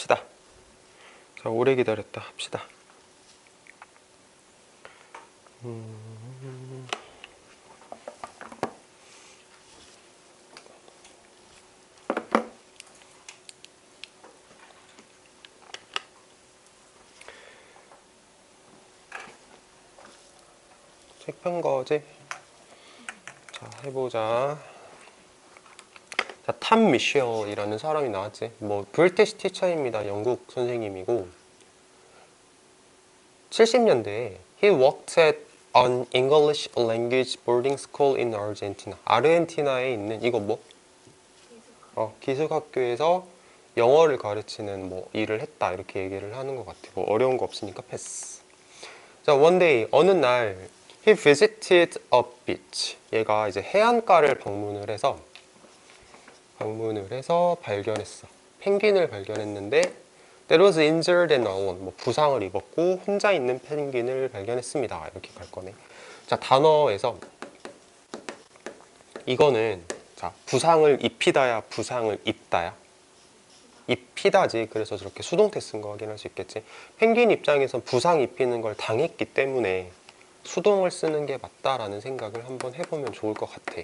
합시다. 자, 오래 기다렸다 합시다. 책 편 거지? 자, 해보자. 자, 탐 미셸이라는 사람이 나왔지. 뭐 브리티시 티처입니다. 영국 선생님이고 70년대에 he worked at an English language boarding school in Argentina. 아르헨티나에 있는 이거 뭐? 기숙학교에서 영어를 가르치는 뭐 일을 했다 이렇게 얘기를 하는 것 같아. 뭐 어려운 거 없으니까 패스. 자, one day 어느 날 he visited a beach. 얘가 이제 해안가를 방문을 해서 발견했어. 펭귄을 발견했는데 that was injured and alone. 뭐 부상을 입었고 혼자 있는 펭귄을 발견했습니다. 이렇게 갈 거네. 자, 단어에서 이거는 자, 부상을 입히다야 부상을 입다야? 입히다지. 그래서 저렇게 수동태 쓴 거 확인할 수 있겠지. 펭귄 입장에선 부상 입히는 걸 당했기 때문에 수동을 쓰는 게 맞다라는 생각을 한번 해보면 좋을 것 같아.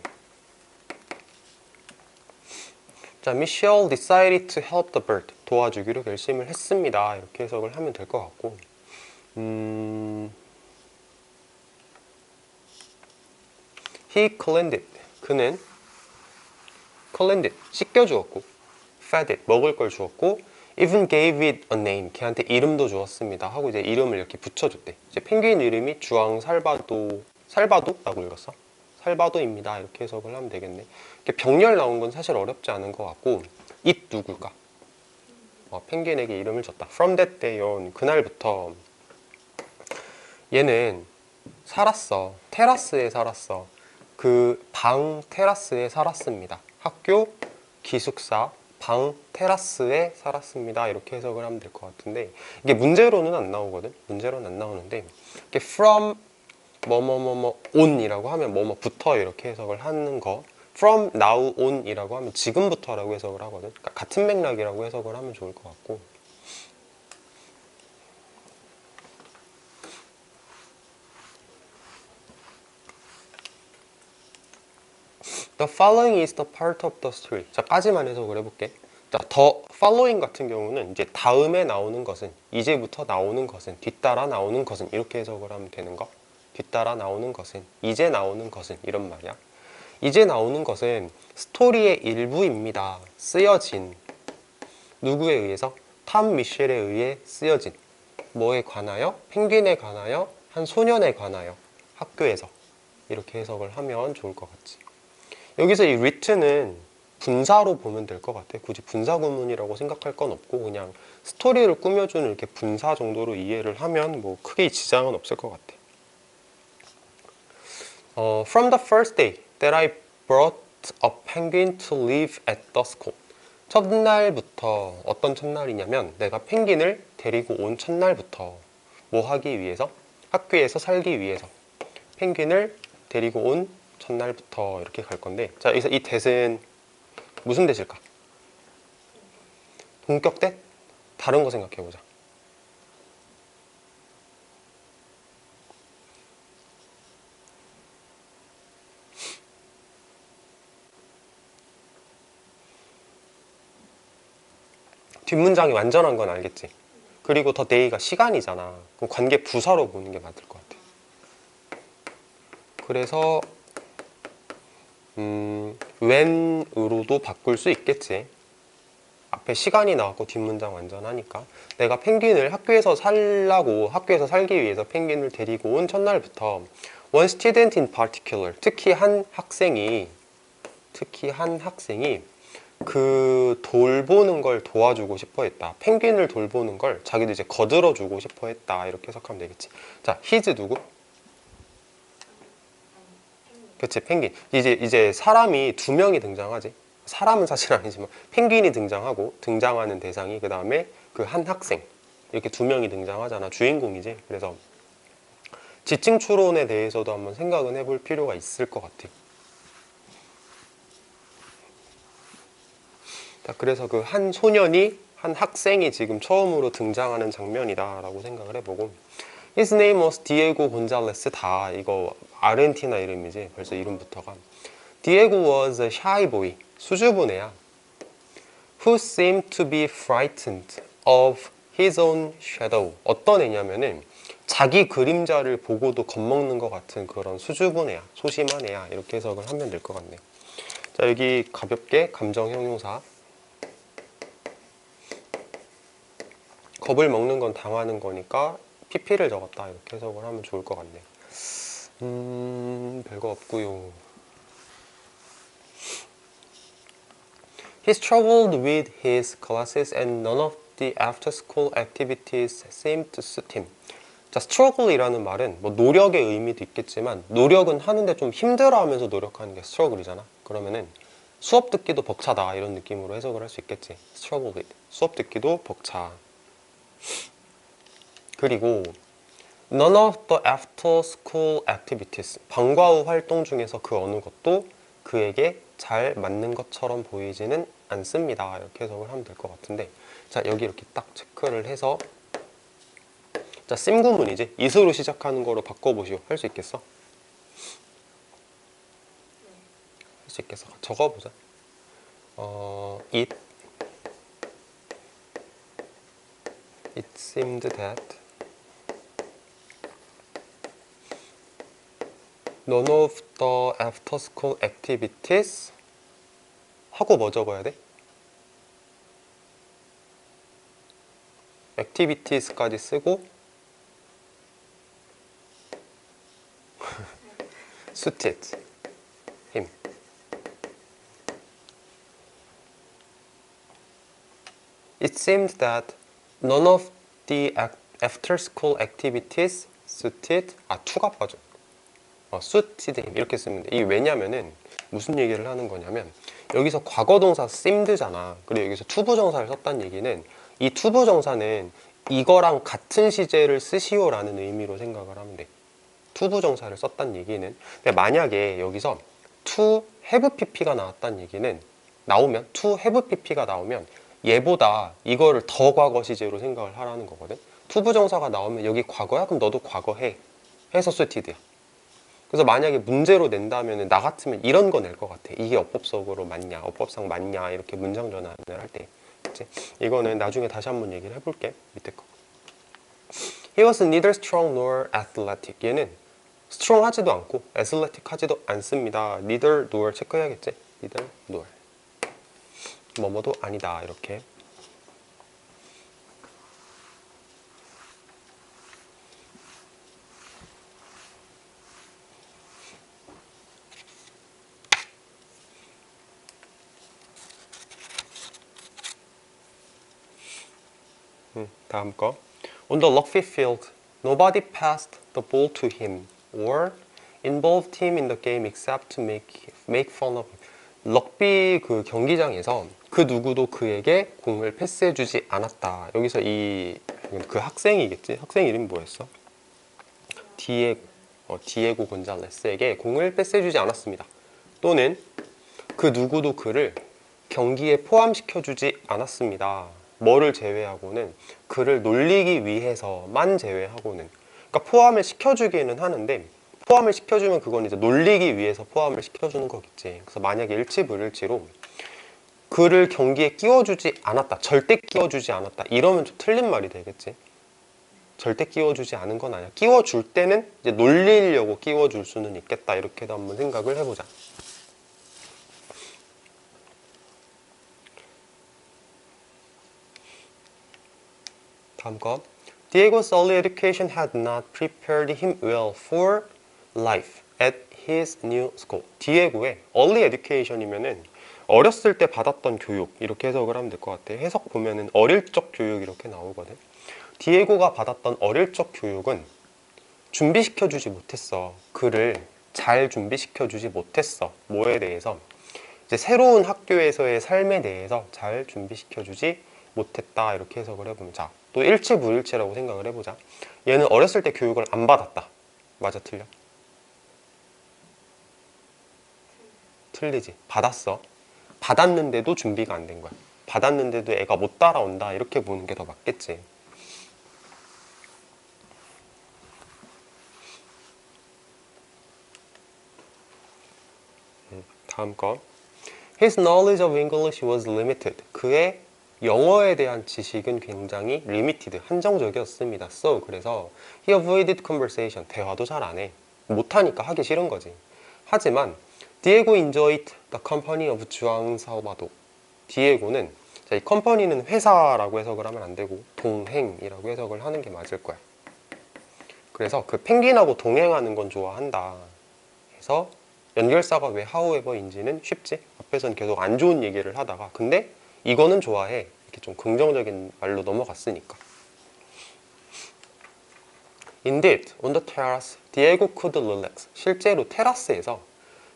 자, Michelle decided to help the bird. 도와주기로 결심을 했습니다. 이렇게 해석을 하면 될 것 같고, he cleaned it. 그는 cleaned it. 씻겨주었고, fed it. 먹을 걸 주었고, even gave it a name. 걔한테 이름도 주었습니다. 하고 이제 이름을 이렇게 붙여줬대. 이제 펭귄 이름이 주앙 살바도라고 읽었어. 살바도입니다. 이렇게 해석을 하면 되겠네. 병렬 나온 건 사실 어렵지 않은 것 같고, it 누굴까? 펭귄에게 이름을 줬다. From that day on, 그날부터 얘는 살았어. 테라스에 살았어. 그 방 테라스에 살았습니다. 학교, 기숙사, 방 테라스에 살았습니다. 이렇게 해석을 하면 될 것 같은데, 이게 문제로는 안 나오거든. 문제로는 안 나오는데, 이게 from on이라고 하면 뭐뭐부터 이렇게 해석을 하는 거, from now on이라고 하면 지금부터라고 해석을 하거든. 그러니까 같은 맥락이라고 해석을 하면 좋을 것 같고, The following is the part of the story. 자, 까지만 해석을 해볼게. 자, the following 같은 경우는 이제 다음에 나오는 것은, 이제부터 나오는 것은, 뒤따라 나오는 것은 이렇게 해석을 하면 되는 거. 뒤따라 나오는 것은, 이제 나오는 것은 이런 말이야. 이제 나오는 것은 스토리의 일부입니다. 쓰여진 누구에 의해서? 탐 미셸에 의해 쓰여진 뭐에 관하여? 펭귄에 관하여? 한 소년에 관하여 학교에서 이렇게 해석을 하면 좋을 것 같지. 여기서 이 written은 분사로 보면 될 것 같아. 굳이 분사 구문이라고 생각할 건 없고 그냥 스토리를 꾸며주는 이렇게 분사 정도로 이해를 하면 뭐 크게 지장은 없을 것 같아. From the first day that I brought a penguin to live at the school. 첫날부터, 어떤 첫날이냐면 내가 펭귄을 데리고 온 첫날부터 뭐 하기 위해서? 학교에서 살기 위해서 펭귄을 데리고 온 첫날부터 이렇게 갈 건데, 자, 여기서 이 that은 무슨 that일까? 동격 that? 다른 거 생각해보자. 뒷문장이 완전한 건 알겠지? 그리고 더 day가 시간이잖아. 그럼 관계 부사로 보는 게 맞을 것 같아. 그래서 when으로도 바꿀 수 있겠지. 앞에 시간이 나왔고 뒷문장 완전하니까. 내가 펭귄을 학교에서 살기 위해서 펭귄을 데리고 온 첫날부터 one student in particular, 특히 한 학생이 그 돌보는 걸 도와주고 싶어 했다. 펭귄을 돌보는 걸 자기도 이제 거들어주고 싶어 했다. 이렇게 해석하면 되겠지. 자, his 누구? 그치, 펭귄. 이제 사람이 두 명이 등장하지. 사람은 사실 아니지만 펭귄이 등장하고 등장하는 대상이 그 다음에 그 한 학생 이렇게 두 명이 등장하잖아. 주인공이지. 그래서 지칭 추론에 대해서도 한번 생각은 해볼 필요가 있을 것 같아. 자, 그래서 그 한 소년이 한 학생이 지금 처음으로 등장하는 장면이다 라고 생각을 해보고, His name was Diego Gonzalez. 다 이거 아르헨티나 이름이지, 벌써 이름부터가. Diego was a shy boy, 수줍은 애야, who seemed to be frightened of his own shadow. 어떤 애냐면은 자기 그림자를 보고도 겁먹는 것 같은 그런 수줍은 애야, 소심한 애야, 이렇게 해석을 하면 될 것 같네요. 자, 여기 가볍게 감정 형용사, 겁을 먹는 건 당하는 거니까 PP를 적었다, 이렇게 해석을 하면 좋을 것 같네요. 별거 없고요. He struggled with his classes and none of the after-school activities seemed to suit him. 자, struggle이라는 말은 뭐 노력의 의미도 있겠지만, 노력은 하는데 좀 힘들어하면서 노력하는 게 struggle이잖아. 그러면은 수업 듣기도 벅차다, 이런 느낌으로 해석을 할 수 있겠지. struggle with, 수업 듣기도 벅차. 그리고 none of the after-school activities, 방과 후 활동 중에서 그 어느 것도 그에게 잘 맞는 것처럼 보이지는 않습니다, 이렇게 해석을 하면 될 것 같은데, 자, 여기 이렇게 딱 체크를 해서, 자, sim 구문이지, it으로 시작하는 거로 바꿔보시오. 할 수 있겠어? 할 수 있겠어? 적어보자. It seemed that none of the after-school activities 하고 뭐 적어야 돼? activities까지 쓰고 suited him. It seemed that none of the after-school activities suited, to가 빠져. suited him 이렇게 쓰면 돼. 이게 왜냐면은 무슨 얘기를 하는 거냐면, 여기서 과거동사 seemed잖아. 그리고 여기서 투부정사를 썼다는 얘기는, 이 투부정사는 이거랑 같은 시제를 쓰시오라는 의미로 생각을 하면 돼. 투부정사를 썼다는 얘기는. 근데 만약에 여기서 to have pp가 나왔다는 얘기는, 나오면 to have pp가 나오면 얘보다 이거를 더 과거 시제로 생각을 하라는 거거든. 투부정사가 나오면 여기 과거야? 그럼 너도 과거해 해서 suited야. 그래서 만약에 문제로 낸다면 나 같으면 이런 거 낼 것 같아. 이게 어법적으로 맞냐, 어법상 맞냐, 이렇게 문장 전환을 할 때. 그치? 이거는 나중에 다시 한번 얘기를 해볼게. 밑에 거. He was neither strong nor athletic. 얘는 strong 하지도 않고 athletic 하지도 않습니다. neither nor 체크해야겠지? neither nor. 뭐뭐도 아니다, 이렇게. 다음 거. On the rugby field, nobody passed the ball to him or involved him in the game except to make fun of him. 럭비 그 경기장에서 그 누구도 그에게 공을 패스해주지 않았다. 여기서 그 학생이겠지? 학생 이름이 뭐였어? 디에고 곤잘레스에게 공을 패스해주지 않았습니다. 또는 그 누구도 그를 경기에 포함시켜주지 않았습니다. 뭐를 제외하고는, 그를 놀리기 위해서만 제외하고는. 그러니까 포함을 시켜주기는 하는데, 포함을 시켜주면 그건 이제 놀리기 위해서 포함을 시켜주는 거겠지. 그래서 만약에 일치불일치로 그를 경기에 끼워주지 않았다, 절대 끼워주지 않았다, 이러면 좀 틀린 말이 되겠지. 절대 끼워주지 않은 건 아니야. 끼워줄 때는 이제 놀리려고 끼워줄 수는 있겠다, 이렇게도 한번 생각을 해보자. 다음 거. Diego's early education had not prepared him well for life at his new school. 디에고의 early education이면은 어렸을 때 받았던 교육, 이렇게 해석을 하면 될 것 같아. 해석 보면은 어릴 적 교육 이렇게 나오거든. 디에고가 받았던 어릴 적 교육은 준비시켜주지 못했어. 그를 잘 준비시켜주지 못했어. 뭐에 대해서? 이제 새로운 학교에서의 삶에 대해서 잘 준비시켜주지 못했다, 이렇게 해석을 해보면, 자, 또 일치불일치라고 생각을 해보자. 얘는 어렸을 때 교육을 안 받았다. 맞아, 틀려? 틀리지. 받았어. 받았는데도 준비가 안 된 거야. 받았는데도 애가 못 따라온다 이렇게 보는 게 더 맞겠지. 다음 거. His knowledge of English was limited. 그의 영어에 대한 지식은 굉장히 limited, 한정적이었습니다. So, 그래서 he avoided conversation. 대화도 잘 안 해. 못하니까 하기 싫은 거지. 하지만 Diego enjoyed the company of 주앙 살바도. 디에고는, 자, 이 컴퍼니는 회사라고 해석을 하면 안 되고 동행이라고 해석을 하는 게 맞을 거야. 그래서 그 펭귄하고 동행하는 건 좋아한다. 그래서 연결사가 왜 however인지는 쉽지? 앞에선 계속 안 좋은 얘기를 하다가 근데 이거는 좋아해. 이렇게 좀 긍정적인 말로 넘어갔으니까. Indeed, on the terrace, Diego could relax. 실제로 테라스에서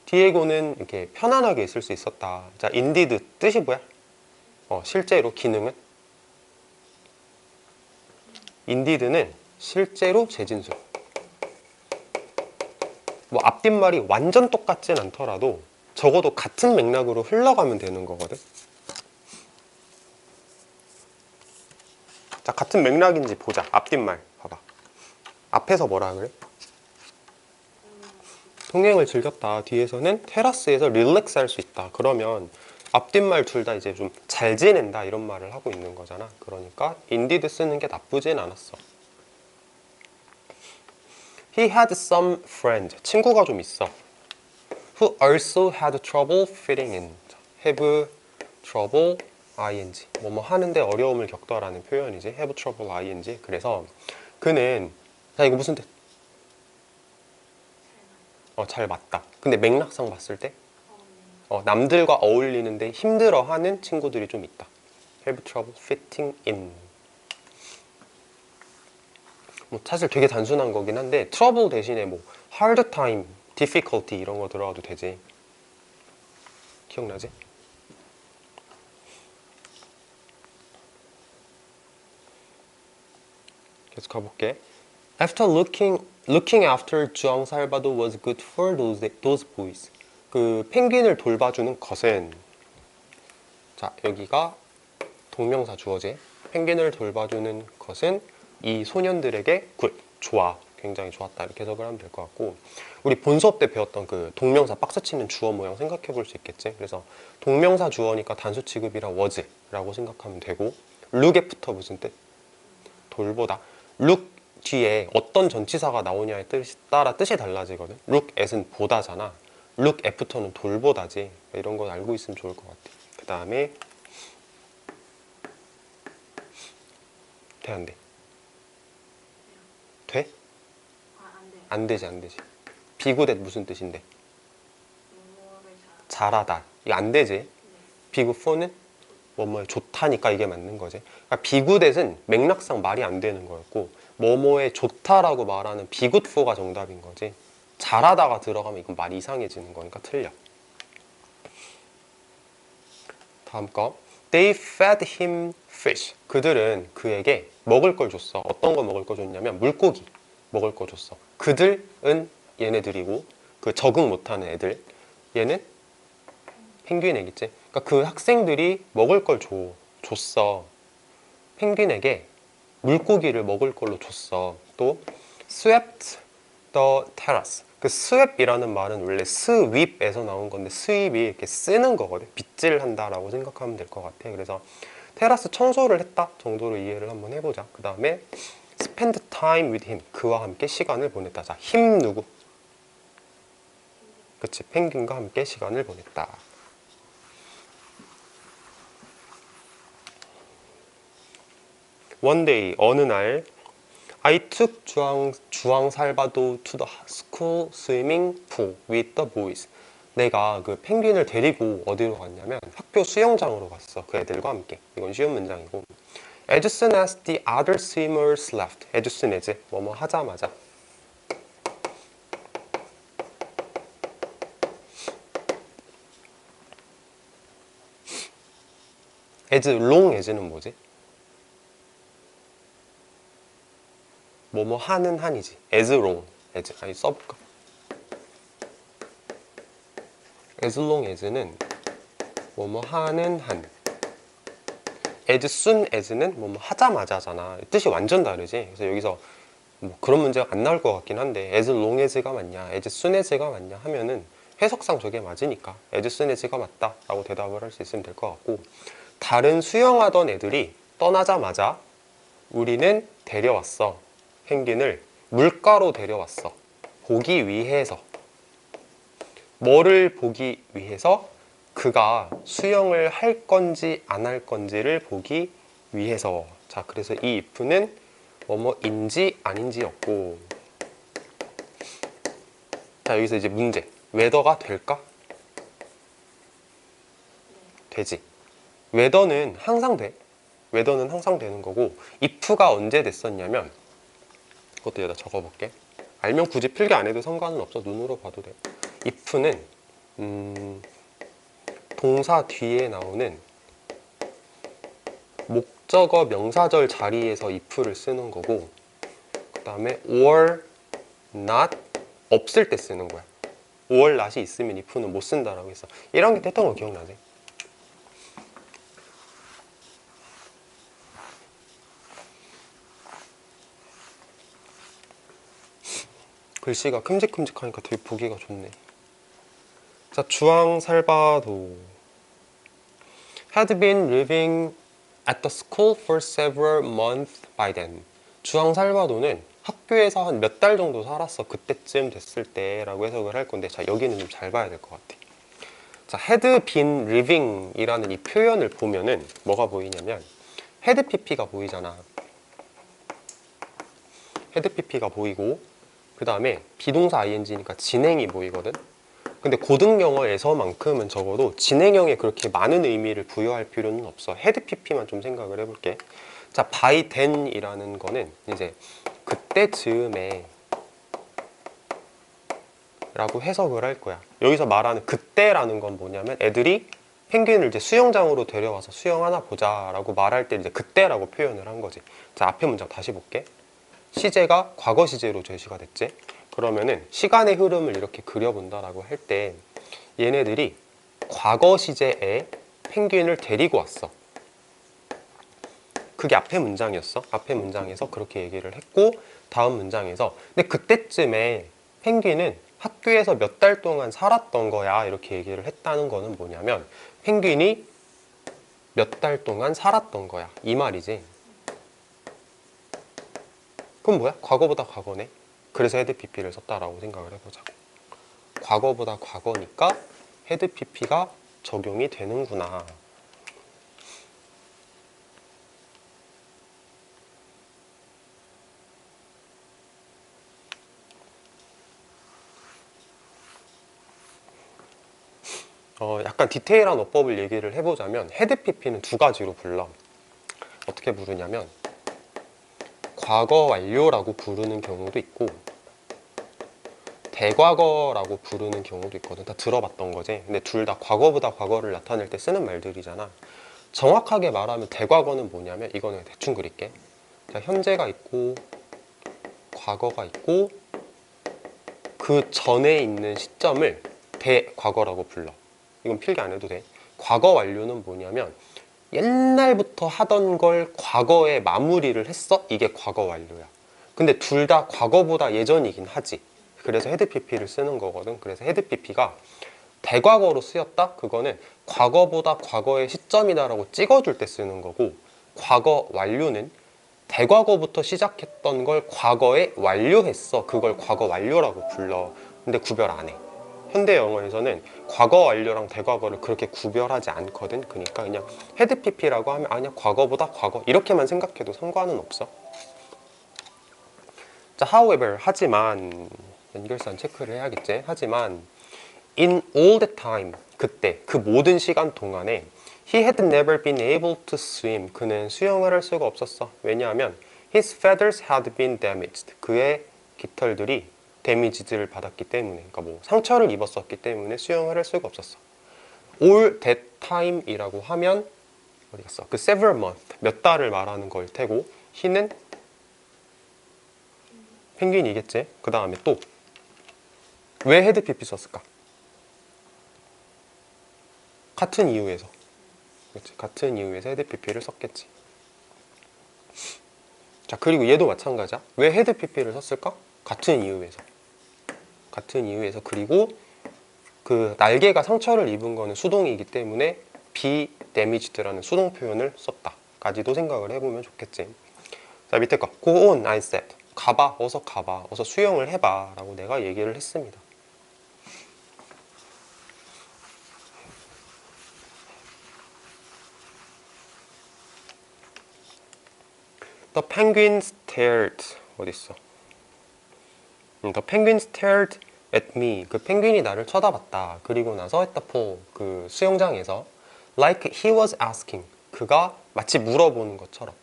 디에고는 이렇게 편안하게 있을 수 있었다. 자, indeed 뜻이 뭐야? 실제로 기능은? indeed는 실제로 재진술. 뭐 앞뒷말이 완전 똑같진 않더라도 적어도 같은 맥락으로 흘러가면 되는 거거든. 자, 같은 맥락인지 보자. 앞뒷말 봐봐. 앞에서 뭐라 그래? 통행을 즐겼다. 뒤에서는 테라스에서 릴렉스 할 수 있다. 그러면 앞뒷말 둘 다 이제 좀 잘 지낸다 이런 말을 하고 있는 거잖아. 그러니까 indeed 쓰는 게 나쁘진 않았어. He had some friends. 친구가 좀 있어. Who also had trouble fitting in. have trouble ing. 뭐뭐 하는데 어려움을 겪다라는 표현이지. have trouble ing. 그래서 그는, 자, 이거 무슨 뜻? 잘 맞다. 근데 맥락상 봤을 때 남들과 어울리는데 힘들어하는 친구들이 좀 있다. have trouble fitting in. 뭐 사실 되게 단순한 거긴 한데 trouble 대신에 뭐 hard time, difficulty 이런 거 들어가도 되지. 기억나지? 계속 가볼게. After looking after 주앙 살바도 was good for those boys. 그 펭귄을 돌봐주는 것은, 자, 여기가 동명사 주어지. 펭귄을 돌봐주는 것은 이 소년들에게 good, 좋아, 굉장히 좋았다 이렇게 해석을 하면 될 것 같고, 우리 본 수업 때 배웠던 그 동명사 박스 치는 주어 모양 생각해 볼 수 있겠지. 그래서 동명사 주어니까 단수 취급이라 was라고 생각하면 되고, look after 무슨 뜻? 돌보다. look 뒤에 어떤 전치사가 나오냐에 따라 뜻이 달라지거든. look at은 보다잖아. look after는 돌보다지. 이런 거 알고 있으면 좋을 것 같아. 그 다음에 돼, 안 돼? 돼? 안 되지, 안 되지. 비굿at 무슨 뜻인데? 잘하다. 이거 안 되지. 비굿 for는 뭐뭐에 좋다니까 이게 맞는 거지. 그러니까 비굿at은 맥락상 말이 안 되는 거였고, 뭐뭐에 좋다라고 말하는 비굿 for가 정답인 거지. 잘하다가 들어가면 이건 말이 이상해지는 거니까 틀려. 다음 거. They fed him fish. 그들은 그에게 먹을 걸 줬어. 어떤 거 먹을 거 줬냐면 물고기 먹을 거 줬어. 그들은 얘네들이고, 그 적응 못하는 애들, 얘는 펭귄 애겠지. 그러니까 그 학생들이 먹을 걸 줬어. 펭귄에게 물고기를 먹을 걸로 줬어. 또 swept the terrace. 그 sweep이라는 말은 원래 sweep에서 나온 건데 sweep이 이렇게 쓰는 거거든. 빗질한다라고 생각하면 될 것 같아. 그래서 테라스 청소를 했다 정도로 이해를 한번 해보자. 그 다음에 spend time with him. 그와 함께 시간을 보냈다. 자, him 누구? 그치, 펭귄과 함께 시간을 보냈다. One day, 어느 날 I took 주앙 살바도 to the school swimming pool with the boys. 내가 그 펭귄을 데리고 어디로 갔냐면 학교 수영장으로 갔어. 그 애들과 함께. 이건 쉬운 문장이고. As soon as the other swimmers left. as soon as 뭐뭐 하자마자. as long as는 뭐지? 뭐뭐 하는 한이지. as long as. 아니, 써볼까? as long as는 뭐뭐 하는 한. as soon as는 뭐 하자마자잖아. 뜻이 완전 다르지. 그래서 여기서 뭐 그런 문제가 안 나올 것 같긴 한데 as long as가 맞냐, as soon as가 맞냐 하면은 해석상 저게 맞으니까 as soon as가 맞다 라고 대답을 할 수 있으면 될 것 같고, 다른 수영하던 애들이 떠나자마자 우리는 데려왔어. 펭귄을 물가로 데려왔어. 보기 위해서. 뭐를 보기 위해서? 그가 수영을 할 건지 안 할 건지를 보기 위해서. 자, 그래서 이 if는 뭐뭐인지 아닌지였고, 자, 여기서 이제 문제. 웨더가 될까? 되지. 웨더는 항상 돼. 웨더는 항상 되는 거고, if가 언제 됐었냐면, 그것도 여기다 적어볼게. 알면 굳이 필기 안 해도 상관은 없어. 눈으로 봐도 돼. if는 동사 뒤에 나오는 목적어 명사절 자리에서 if를 쓰는 거고, 그 다음에 or not 없을 때 쓰는 거야. or not이 있으면 if는 못 쓴다라고 했어. 1학년 때 했던 거 기억나지? 글씨가 큼직큼직하니까 되게 보기가 좋네. 자, 주앙 살바도 had been living at the school for several months by then. 주앙 살바도는 학교에서 한 몇 달 정도 살았어. 그때쯤 됐을 때라고 해석을 할 건데, 자, 여기는 좀 잘 봐야 될 것 같아. 자, had been living 이라는 이 표현을 보면은 뭐가 보이냐면 had pp가 보이잖아. had pp가 보이고, 그 다음에 비동사 ing니까 진행이 보이거든. 근데 고등 영어에서만큼은 적어도 진행형에 그렇게 많은 의미를 부여할 필요는 없어. had pp만 좀 생각을 해볼게. 자, by then 이라는 거는 이제 그때 즈음에 라고 해석을 할 거야. 여기서 말하는 그때라는 건 뭐냐면 애들이 펭귄을 이제 수영장으로 데려와서 수영하나 보자 라고 말할 때 이제 그때라고 표현을 한 거지. 자, 앞에 문장 다시 볼게. 시제가 과거 시제로 제시가 됐지. 그러면은 시간의 흐름을 이렇게 그려본다라고 할 때 얘네들이 과거 시제에 펭귄을 데리고 왔어. 그게 앞에 문장이었어. 앞에 문장에서 그렇게 얘기를 했고, 다음 문장에서 근데 그때쯤에 펭귄은 학교에서 몇 달 동안 살았던 거야 이렇게 얘기를 했다는 거는 뭐냐면 펭귄이 몇 달 동안 살았던 거야 이 말이지. 그럼 뭐야? 과거보다 과거네. 그래서 헤드 pp를 썼다라고 생각을 해보자고. 과거보다 과거니까 헤드 pp가 적용이 되는구나. 약간 디테일한 어법을 얘기를 해보자면 헤드 pp는 두 가지로 불러. 어떻게 부르냐면 과거 완료라고 부르는 경우도 있고 대과거라고 부르는 경우도 있거든. 다 들어봤던 거지. 근데 둘 다 과거보다 과거를 나타낼 때 쓰는 말들이잖아. 정확하게 말하면 대과거는 뭐냐면 이거는 대충 그릴게. 자, 현재가 있고 과거가 있고 그 전에 있는 시점을 대과거라고 불러. 이건 필기 안 해도 돼. 과거 완료는 뭐냐면 옛날부터 하던 걸 과거에 마무리를 했어? 이게 과거 완료야. 근데 둘 다 과거보다 예전이긴 하지. 그래서 헤드 pp를 쓰는 거거든. 그래서 헤드 pp가 대과거로 쓰였다? 그거는 과거보다 과거의 시점이다라고 찍어줄 때 쓰는 거고, 과거 완료는 대과거부터 시작했던 걸 과거에 완료했어. 그걸 과거 완료라고 불러. 근데 구별 안 해. 현대 영어에서는 과거 완료랑 대과거를 그렇게 구별하지 않거든. 그러니까 그냥 헤드 pp라고 하면 아니야 과거보다 과거 이렇게만 생각해도 상관은 없어. 자, however 하지만 연결선 체크를 해야겠지. 하지만 in all the time 그때 그 모든 시간 동안에 he had never been able to swim 그는 수영을 할 수가 없었어. 왜냐하면 his feathers had been damaged 그의 깃털들이 데미지를 받았기 때문에, 그러니까 뭐 상처를 입었었기 때문에 수영을 할 수가 없었어. all that time이라고 하면 어디 갔어? 그 several month 몇 달을 말하는 걸 테고 he는 펭귄이겠지. 그 다음에 또 왜 헤드 pp 썼을까? 같은 이유에서. 그치? 같은 이유에서 헤드 PP를 썼겠지. 자, 그리고 얘도 마찬가지야. 왜 헤드 PP를 썼을까? 같은 이유에서. 같은 이유에서. 그리고 그 날개가 상처를 입은 거는 수동이기 때문에 be damaged라는 수동 표현을 썼다까지도 생각을 해보면 좋겠지. 자, 밑에 거 go on, I said. 가봐, 어서 가봐, 어서 수영을 해봐 라고 내가 얘기를 했습니다. The penguin stared. 어딨어? The penguin stared at me. 그 펭귄이 나를 쳐다봤다. 그리고 나서 at the pool, 그 수영장에서 like he was asking. 그가 마치 물어보는 것처럼.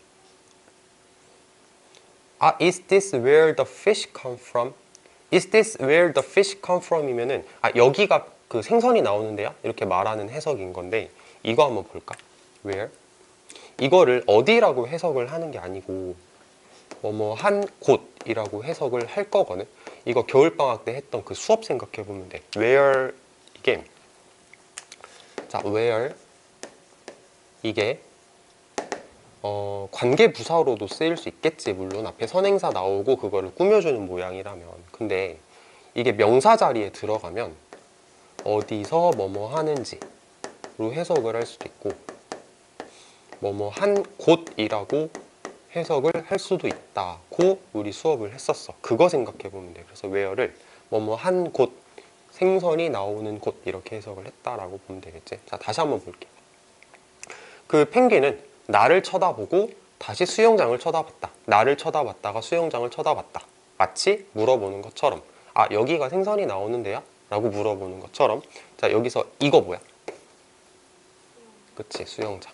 아, is this where the fish come from? Is this where the fish come from? 이면은 아, 여기가 그 생선이 나오는데요? 이렇게 말하는 해석인 건데 이거 한번 볼까? Where? 이거를 어디라고 해석을 하는 게 아니고 뭐뭐 한 곳이라고 해석을 할 거거든. 이거 겨울방학 때 했던 그 수업 생각해 보면 돼. Where 이게 자, where 이게 관계 부사로도 쓰일 수 있겠지. 물론 앞에 선행사 나오고 그거를 꾸며주는 모양이라면. 근데 이게 명사 자리에 들어가면 어디서 뭐뭐 하는지로 해석을 할 수도 있고 뭐뭐 한 곳이라고 해석을 할 수도 있다고 우리 수업을 했었어. 그거 생각해 보면 돼. 그래서 where를 뭐뭐 한 곳, 생선이 나오는 곳 이렇게 해석을 했다라고 보면 되겠지. 자, 다시 한번 볼게. 그 펭귄은 나를 쳐다보고 다시 수영장을 쳐다봤다. 나를 쳐다봤다가 수영장을 쳐다봤다. 마치 물어보는 것처럼. 아, 여기가 생선이 나오는데요? 라고 물어보는 것처럼. 자, 여기서 이거 뭐야? 그치, 수영장.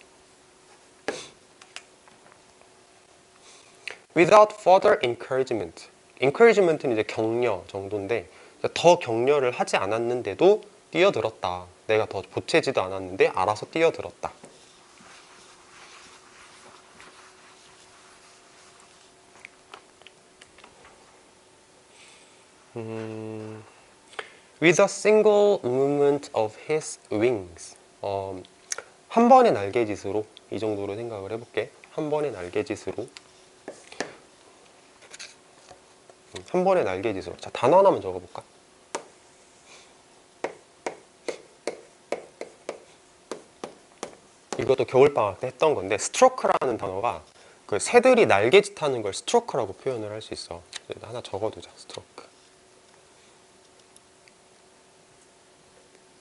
Without further encouragement. encouragement는 이제 격려 정도인데 더 격려를 하지 않았는데도 뛰어들었다. 내가 더 보채지도 않았는데 알아서 뛰어들었다. With a single movement of his wings. 한 번의 날개짓으로 이 정도로 생각을 해볼게. 한 번의 날개짓으로. 한 번의 날개짓으로. 자, 단어 하나만 적어볼까? 이것도 겨울방학 때 했던 건데 스트로크라는 단어가 그 새들이 날개짓하는 걸 스트로크라고 표현을 할 수 있어. 하나 적어두자. 스트로크.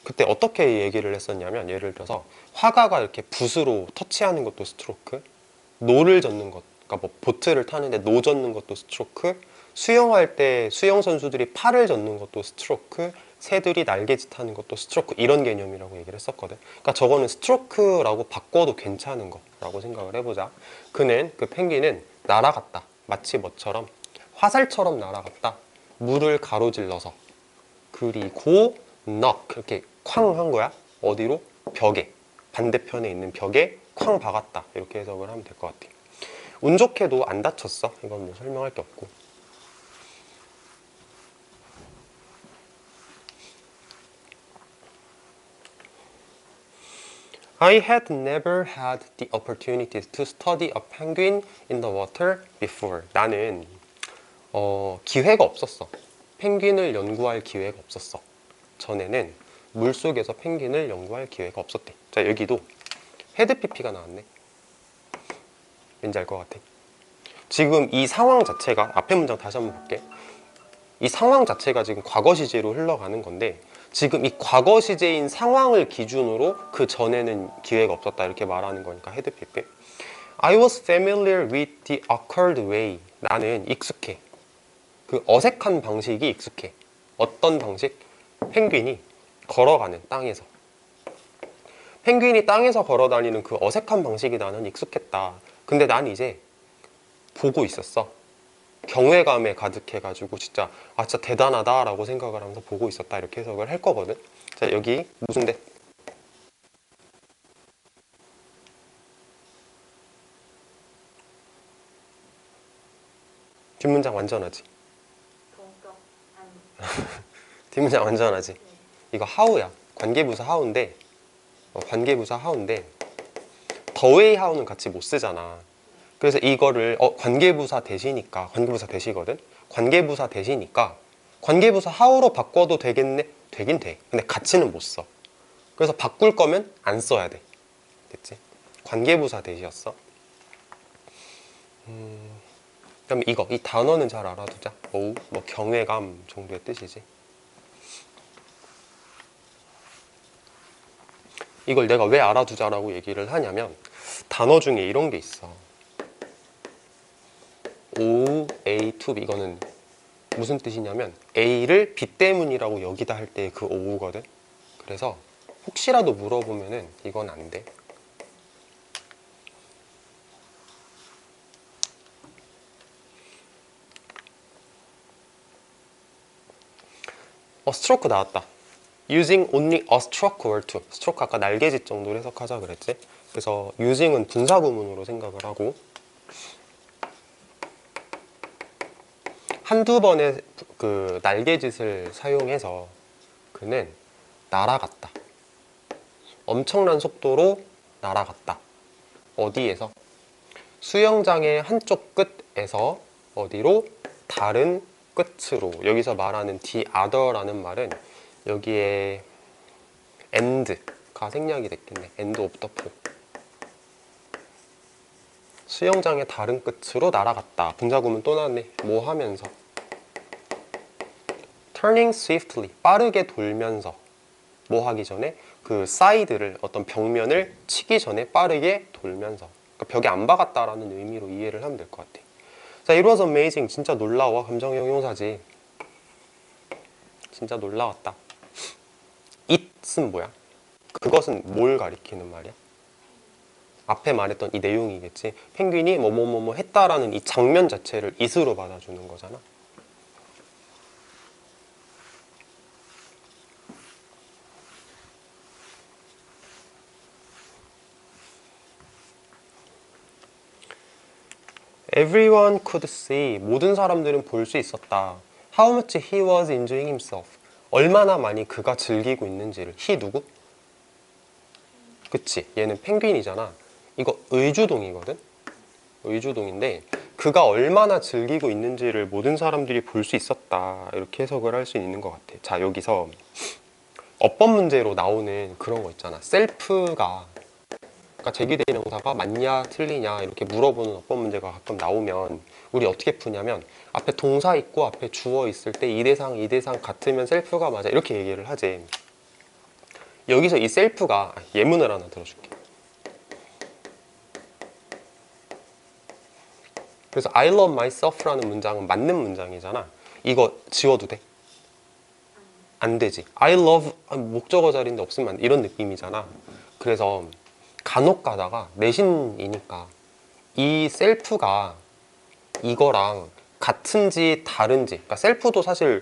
그때 어떻게 얘기를 했었냐면 예를 들어서 화가가 이렇게 붓으로 터치하는 것도 스트로크, 노를 젓는 것, 그러니까 뭐 보트를 타는데 노 젓는 것도 스트로크, 수영할 때 수영 선수들이 팔을 젓는 것도 스트로크, 새들이 날개짓하는 것도 스트로크, 이런 개념이라고 얘기를 했었거든. 그러니까 저거는 스트로크라고 바꿔도 괜찮은 거라고 생각을 해보자. 그는 그 펭귄은 날아갔다. 마치 뭐처럼 화살처럼 날아갔다. 물을 가로질러서. 그리고 knock 이렇게 쾅 한 거야. 어디로? 벽에. 반대편에 있는 벽에 쾅 박았다. 이렇게 해석을 하면 될 것 같아. 운 좋게도 안 다쳤어. 이건 뭐 설명할 게 없고. I had never had the opportunity to study a penguin in the water before. 나는 기회가 없었어. 펭귄을 연구할 기회가 없었어. 전에는 물속에서 펭귄을 연구할 기회가 없었대. 자, 여기도 헤드 PP가 나왔네. 왠지 알 것 같아. 지금 이 상황 자체가 앞에 문장 다시 한번 볼게. 이 상황 자체가 지금 과거 시제로 흘러가는 건데 지금 이 과거 시제인 상황을 기준으로 그 전에는 기회가 없었다 이렇게 말하는 거니까 헤드 PP. I was familiar with the awkward way. 나는 익숙해. 그 어색한 방식이 익숙해. 어떤 방식? 펭귄이 걸어가는 땅에서. 펭귄이 땅에서 걸어다니는 그 어색한 방식이 나는 익숙했다. 근데 난 이제 보고 있었어. 경외감에 가득해가지고 진짜 아 진짜 대단하다라고 생각을 하면서 보고 있었다 이렇게 해석을 할 거거든. 자, 여기 무슨데? 뒷문장 완전하지? 뒷문장 완전하지? 이거 하우야. 관계부사 하우인데 관계부사 하우인데 the way how는 같이 못 쓰잖아. 그래서 이거를 관계부사 대시니까, 관계부사 대시거든. 관계부사 대시니까 관계부사 how로 바꿔도 되겠네? 되긴 돼. 근데 같이는 못 써. 그래서 바꿀 거면 안 써야 돼. 됐지? 관계부사 대시였어. 그럼 이거, 이 단어는 잘 알아두자. 뭐 경외감 정도의 뜻이지. 이걸 내가 왜 알아두자라고 얘기를 하냐면 단어 중에 이런 게 있어. O, A, to B. 이거는 무슨 뜻이냐면 A를 B 때문이라고 여기다 할 때 그 O거든. 그래서 혹시라도 물어보면은 이건 안 돼. 스트로크 나왔다. Using only a stroke or two. 스트로크 아까 날개짓 정도로 해석하자 그랬지. 그래서 using은 분사구문으로 생각을 하고 한두 번의 그 날개짓을 사용해서 그는 날아갔다. 엄청난 속도로 날아갔다. 어디에서? 수영장의 한쪽 끝에서 어디로? 다른 끝으로. 여기서 말하는 the other라는 말은 여기에 and가 생략이 됐겠네. end of the pool. 수영장의 다른 끝으로 날아갔다. 분사구문 또 나왔네. 뭐 하면서? turning swiftly. 빠르게 돌면서. 뭐 하기 전에? 그 사이드를, 어떤 벽면을 치기 전에 빠르게 돌면서. 그러니까 벽에 안 박았다라는 의미로 이해를 하면 될 것 같아. 자, it was amazing. 진짜 놀라워. 감정형 용사지. 진짜 놀라웠다. it은 뭐야? 그것은 뭘 가리키는 말이야? 앞에 말했던 이 내용이겠지. 펭귄이 뭐뭐뭐뭐 했다라는 이 장면 자체를 it으로 받아주는 거잖아. Everyone could see. 모든 사람들은 볼 수 있었다. How much he was enjoying himself. 얼마나 많이 그가 즐기고 있는지를. he 누구? 그치? 얘는 펭귄이잖아. 이거 의주동이거든? 의주동인데 그가 얼마나 즐기고 있는지를 모든 사람들이 볼 수 있었다. 이렇게 해석을 할 수 있는 것 같아. 자, 여기서 어법 문제로 나오는 그런 거 있잖아. 셀프가, 그러니까 제기대명사가 맞냐 틀리냐 이렇게 물어보는 어법 문제가 가끔 나오면 우리 어떻게 푸냐면 앞에 동사 있고 앞에 주어 있을 때 이 대상 이 대상 같으면 셀프가 맞아 이렇게 얘기를 하지. 여기서 이 셀프가 예문을 하나 들어줄게. 그래서 I love myself라는 문장은 맞는 문장이잖아. 이거 지워도 돼? 안 되지. I love 목적어 자리인데 없으면 안 돼. 이런 느낌이잖아. 그래서 간혹 가다가 내신이니까 이 셀프가 이거랑 같은지 다른지, 그러니까 셀프도 사실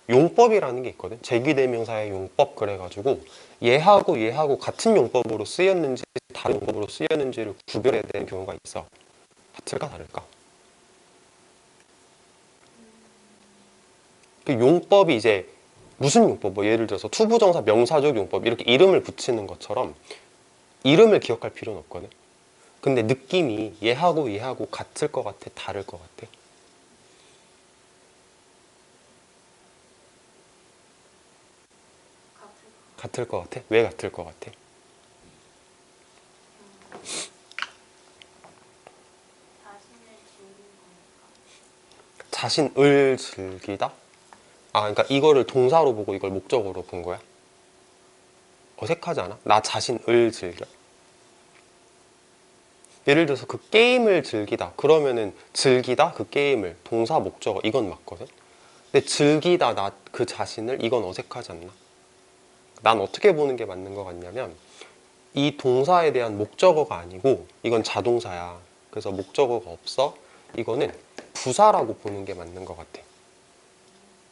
용법이라는 게 있거든. 제기대명사의 용법. 그래가지고 얘하고 같은 용법으로 쓰였는지 다른 용법으로 쓰였는지를 구별해야 되는 경우가 있어. 같을까 다를까? 그 용법이 이제 무슨 용법? 뭐 예를 들어서 투부정사 명사적 용법 이렇게 이름을 붙이는 것처럼 이름을 기억할 필요는 없거든. 근데 느낌이 얘하고 같을 것 같아? 다를 것 같아? 같을 것 같아? 왜 같을 것 같아? 자신을 즐기다? 그러니까 이거를 동사로 보고 이걸 목적어로 본 거야? 어색하지 않아? 나 자신을 즐겨? 예를 들어서 그 게임을 즐기다 그러면은 즐기다 그 게임을 동사 목적어 이건 맞거든. 근데 즐기다 나 그 자신을 이건 어색하지 않나? 난 어떻게 보는 게 맞는 것 같냐면 이 동사에 대한 목적어가 아니고 이건 자동사야. 그래서 목적어가 없어. 이거는 부사라고 보는 게 맞는 것 같아.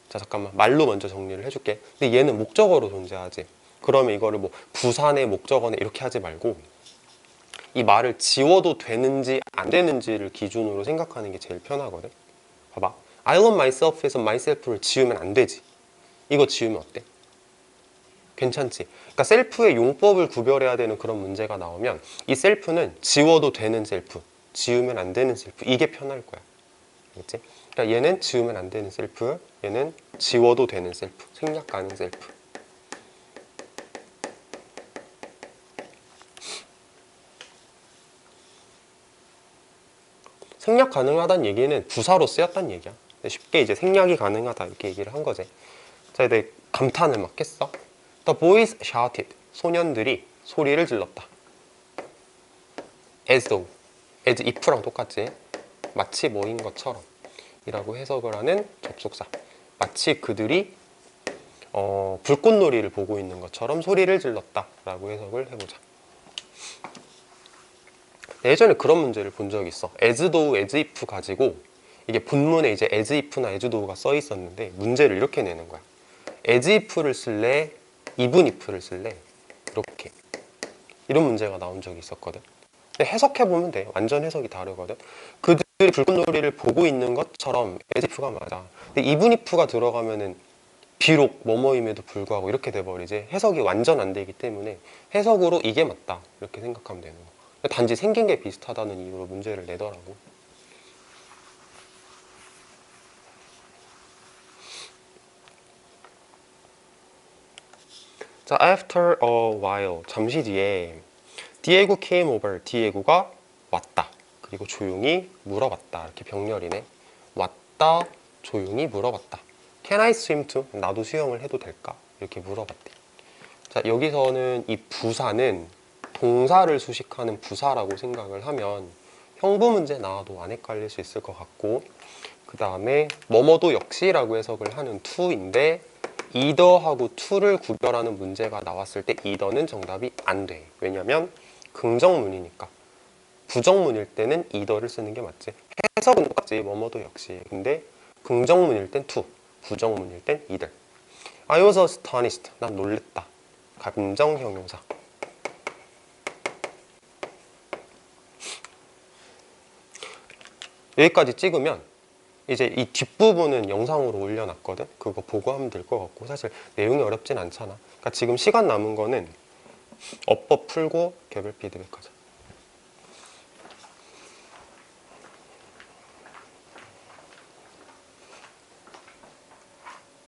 자, 잠깐만 말로 먼저 정리를 해줄게. 근데 얘는 목적어로 존재하지. 그러면 이거를 뭐 부사네 목적어네 이렇게 하지 말고 이 말을 지워도 되는지 안 되는지를 기준으로 생각하는 게 제일 편하거든. 봐봐. I love myself에서 myself를 지우면 안 되지. 이거 지우면 어때? 괜찮지? 그러니까 셀프의 용법을 구별해야 되는 그런 문제가 나오면 이 셀프는 지워도 되는 셀프, 지우면 안 되는 셀프, 이게 편할 거야. 알겠지? 그러니까 얘는 지우면 안 되는 셀프, 얘는 지워도 되는 셀프, 생략 가능 셀프. 생략 가능하다는 얘기는 부사로 쓰였다는 얘기야. 쉽게 이제 생략이 가능하다 이렇게 얘기를 한 거지. 자, 이제 감탄을 막 했어. The boys shouted. 소년들이 소리를 질렀다. As though. as if랑 똑같지. 마치 뭐인 것처럼 이라고 해석을 하는 접속사. 마치 그들이 불꽃놀이를 보고 있는 것처럼 소리를 질렀다 라고 해석을 해보자. 예전에 그런 문제를 본 적이 있어. as though, as if 가지고 이게 본문에 이제 as if나 as though가 써 있었는데 문제를 이렇게 내는 거야. as if를 쓸래? even if를 쓸래? 이렇게 이런 문제가 나온 적이 있었거든. 근데 해석해보면 돼. 완전 해석이 다르거든. 그들이 불꽃놀이를 보고 있는 것처럼 as if가 맞아. 근데 even if가 들어가면은 비록 뭐뭐임에도 불구하고 이렇게 돼버리지. 해석이 완전 안 되기 때문에 해석으로 이게 맞다 이렇게 생각하면 되는 거. 단지 생긴 게 비슷하다는 이유로 문제를 내더라고. 자, after a while, 잠시 뒤에 디에고 came over, 디에고가 왔다. 그리고 조용히 물어봤다. 이렇게 병렬이네. 왔다, 조용히 물어봤다. Can I swim too? 나도 수영을 해도 될까? 이렇게 물어봤대. 자, 여기서는 이 부사는 동사를 수식하는 부사라고 생각을 하면 형부 문제 나와도 안 헷갈릴 수 있을 것 같고, 그 다음에 뭐뭐도 역시라고 해석을 하는 to인데 either하고 to를 구별하는 문제가 나왔을 때 either는 정답이 안 돼. 왜냐면 긍정문이니까. 부정문일 때는 either를 쓰는 게 맞지. 해석은 똑같지. 뭐뭐도 역시. 근데 긍정문일 땐 to, 부정문일 땐 either. I was astonished. 난 놀랬다. 감정 형용사. 여기까지 찍으면 이제 이 뒷부분은 영상으로 올려놨거든. 그거 보고 하면 될 것 같고 사실 내용이 어렵진 않잖아. 그러니까 지금 시간 남은 거는 어법 풀고 개별 피드백 하자.